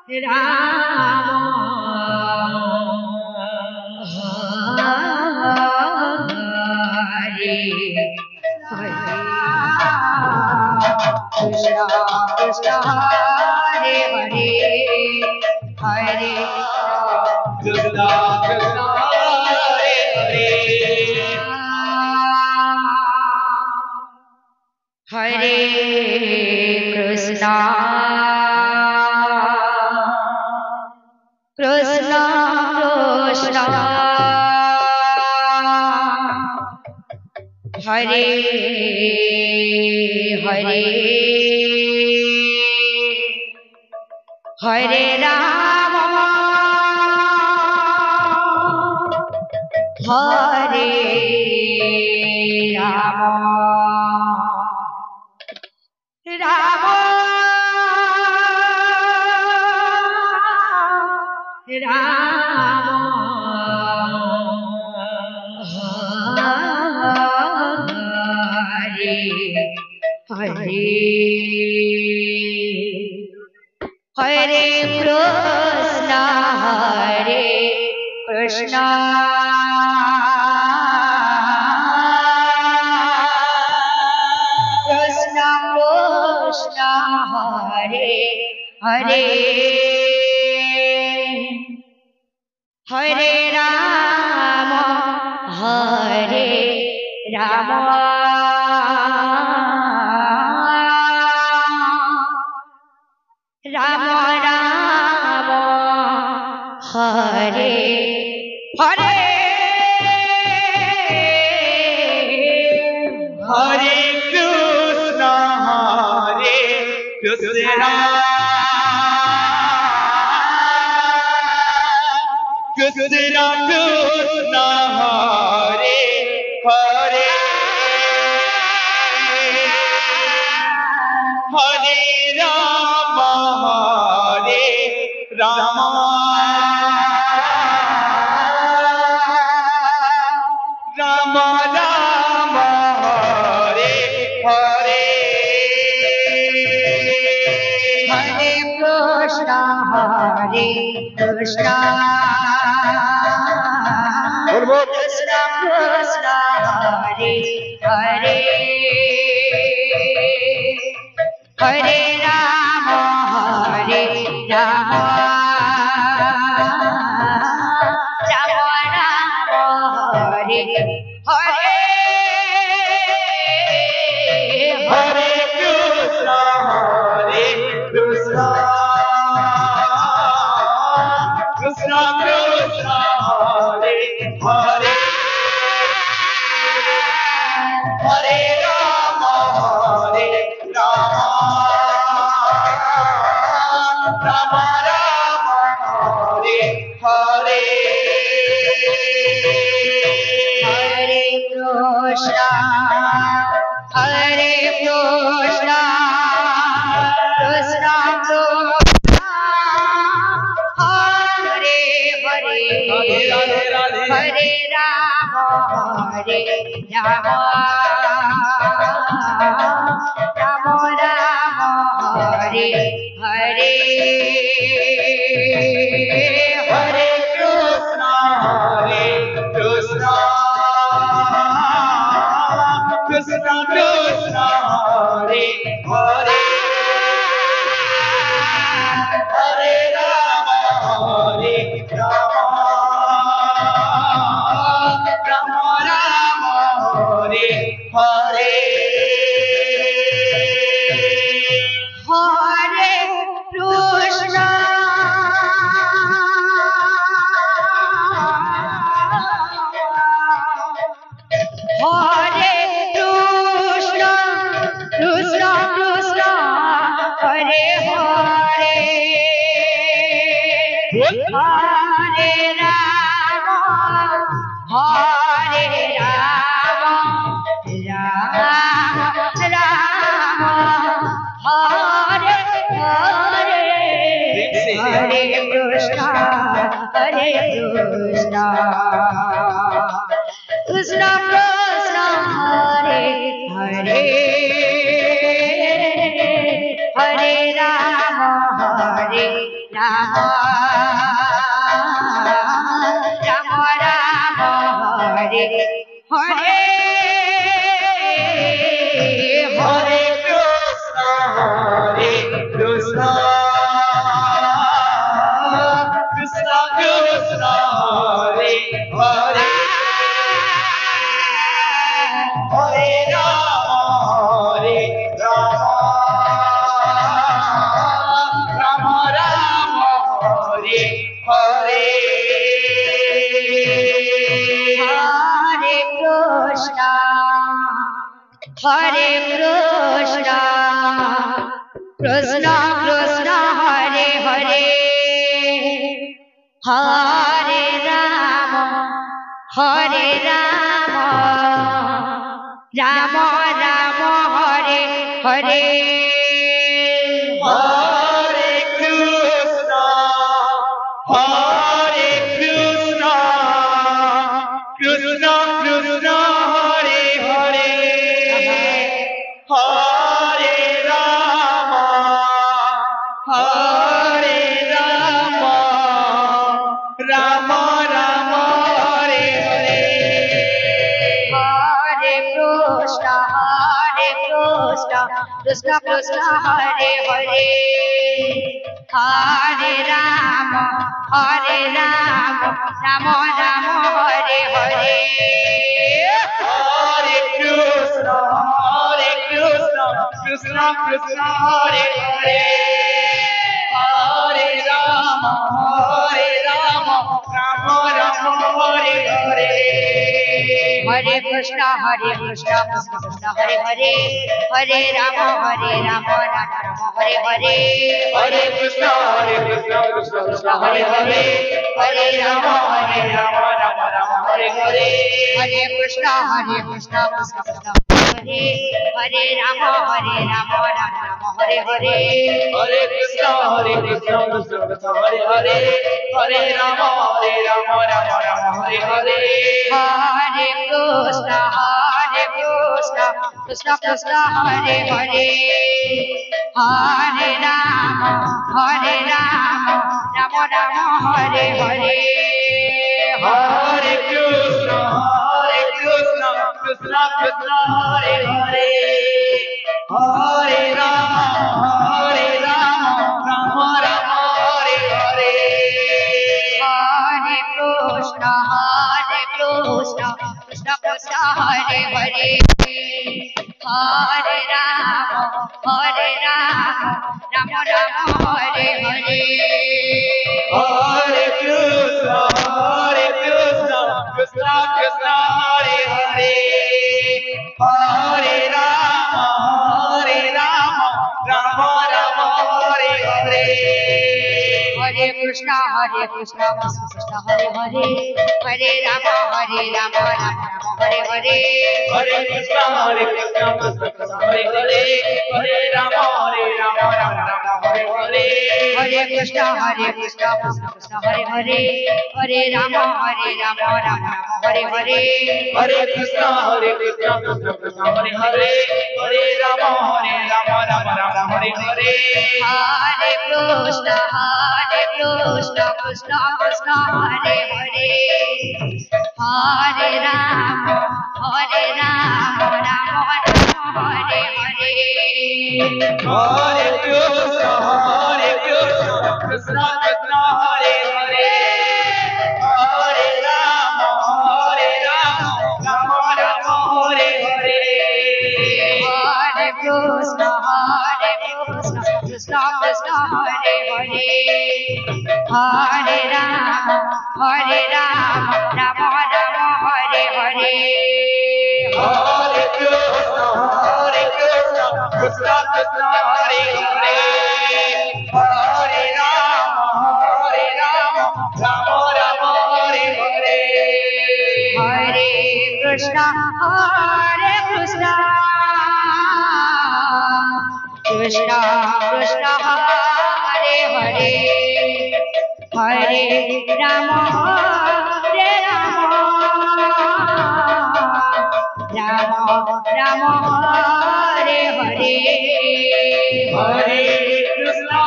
Ram Hare Hare Krishna Krishna Hare Hare Hare Krishna Krishna Hare Hare Hare Krishna Krishna Krishna Hare Hare Hare Ram Hare Ram Ram Ram Hare Hare Hare Krishna Krishna Krishna Hare Hare Hare Ram Ram Ram Hare Hare Hare Krishna Krishna Krishna Hare Hare Hare Ram Ram Ram Ram Hare Hare Hare Krishna Krishna Krishna Hare Hare Hare Ram Ram Ram Hare Hare Hare Krishna Krishna Krishna Krishna Hare Hare Hare Ram Ram Ram Ram Hare Hare Hare Krishna Krishna Krishna Hare Hare Radhe Radhe Radhe Hare Ram Ram Ram Hare Hare Hare Krishna Krishna Krishna Krishna Hare Hare Hare Ram Ram Ram Ram Hare Hare Hare Krishna Hare Krishna Krishna Krishna Hare Hare Hare Ram Ram Ram Hare Hare Hare Krishna Krishna Krishna Hare Hare Hare Ram Ram Ram Ram Hare Hare Hare Krishna, Hare Krishna, Krishna Krishna, Hare Hare, Hare Rama, Hare Rama, Rama Rama, Hare Hare. Hare Krishna, Hare Krishna, Krishna Krishna, Hare Hare, Hare Rama, Hare Rama, Rama Rama, Hare Hare. Hare Krishna, Hare Krishna, Krishna Krishna, Hare Hare, Hare Rama, Hare Rama, Rama Rama, Hare Hare. Hare Krishna, Hare Krishna, Krishna Krishna, Hare Hare, Hare Rama, Hare Rama, Rama Rama, Hare Hare. Hare Krishna, Hare Krishna, Krishna Krishna, Hare Hare, Hare Rama, Hare Rama, Rama Rama, Hare Hare. Hare Krishna, Krishna Krishna, Hare Hare, Hare Rama, Rama Rama, Hare Hare. Hare Krishna, Krishna Krishna, Hare Hare, Hare Rama, Rama Rama, Hare Hare. Hare Krishna, Krishna Krishna, Hare Hare, Hare Rama, Rama Rama, Hare Hare. Hare Krishna, Krishna Krishna, Hare Hare, Hare Rama, Rama Rama, Hare Hare. Hare Krishna, Krishna Krishna, Hare Hare, Hare Rama, Rama Rama, Hare Hare. Hare Krishna, Krishna Krishna, Hare Hare, Hare Rama, Rama Rama, Hare Hare. Hare Krishna, Krishna Krishna, Hare Hare, Hare Rama, Rama Rama, Hare Hare. Hare Krishna, Krishna Krishna, Hare Hare, Hare Rama, Rama Rama, Hare Hare. Hare Krishna, Krishna Krishna, Hare Hare, Hare Rama, Rama Rama, Hare Hare. Hare Krishna, Krishna Krishna, Hare Hare, Hare Rama, Rama Hare Hare. Hare Krishna, Krishna Krishna, Hare Hare, Hare Rama, Rama Hare Hare. Hare Krishna, Krishna Krishna, Hare Hare, Hare Rama, Rama Hare Hare. Hare Krishna, Krishna Krishna, Hare Hare, Hare Rama, Rama Hare Hare. Hare Krishna, Krishna Krishna, Hare Hare, Hare Rama, Rama Rama, Hare Hare. Hare Krishna, Krishna Krishna, Hare Hare, Hare Rama, Rama Rama, Hare Hare. Hare Krishna, Krishna Krishna, Hare Hare, Hare Rama, Rama Rama, Hare Hare. Hare Krishna, Krishna Krishna, Hare Hare, Hare Rama, Rama Rama, Hare Hare. Hare Krishna,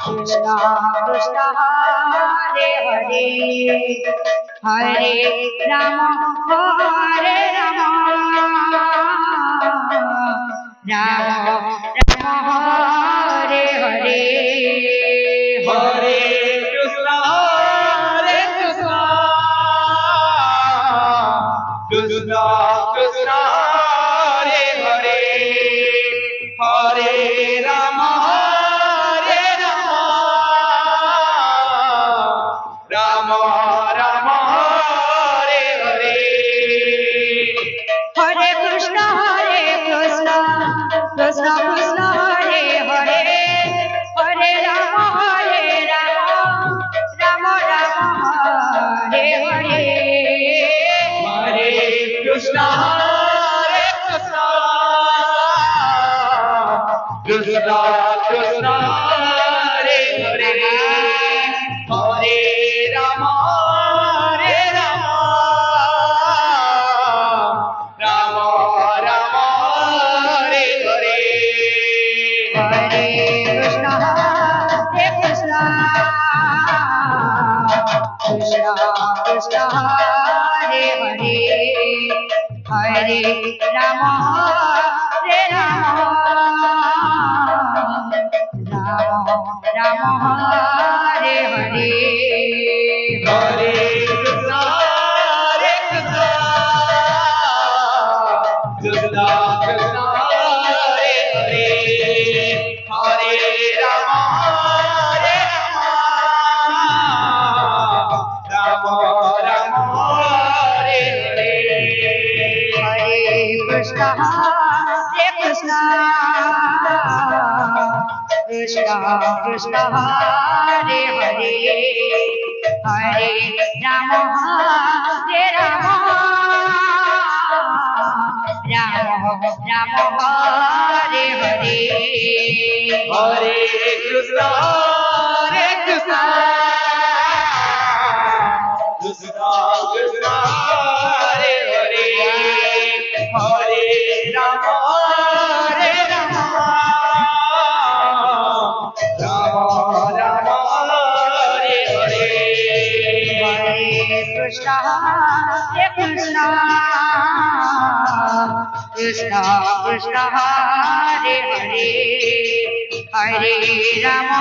Krishna Krishna Hare Hare Hare Rama Hare Rama Rama Rama Hare Hare Hare Krishna, Krishna Krishna, Hare Hare, Hare Rama, Rama Rama, Hare Hare. Hare Krishna Krishna Krishna Hare Hare Hare Rama Rama Rama Hare Hare Hare Krishna, Krishna Krishna, Hare Hare, Hare Rama, Rama Rama, Hare Hare. Hare Krishna Krishna Krishna Krishna Hare Hare Hare Rama Rama Rama Hare Hare Hare Krishna, Krishna Krishna, Hare Hare, Hare Rama, Rama Rama, Hare Hare. Hare Krishna Krishna Krishna Krishna Hare Hare Hare Rama Rama Rama Hare Hare Hare Krishna, Krishna Krishna, Hare Hare, Hare Rama, Rama Rama, Hare Hare. Hare Krishna Krishna Krishna Krishna Hare Hare Hare Rama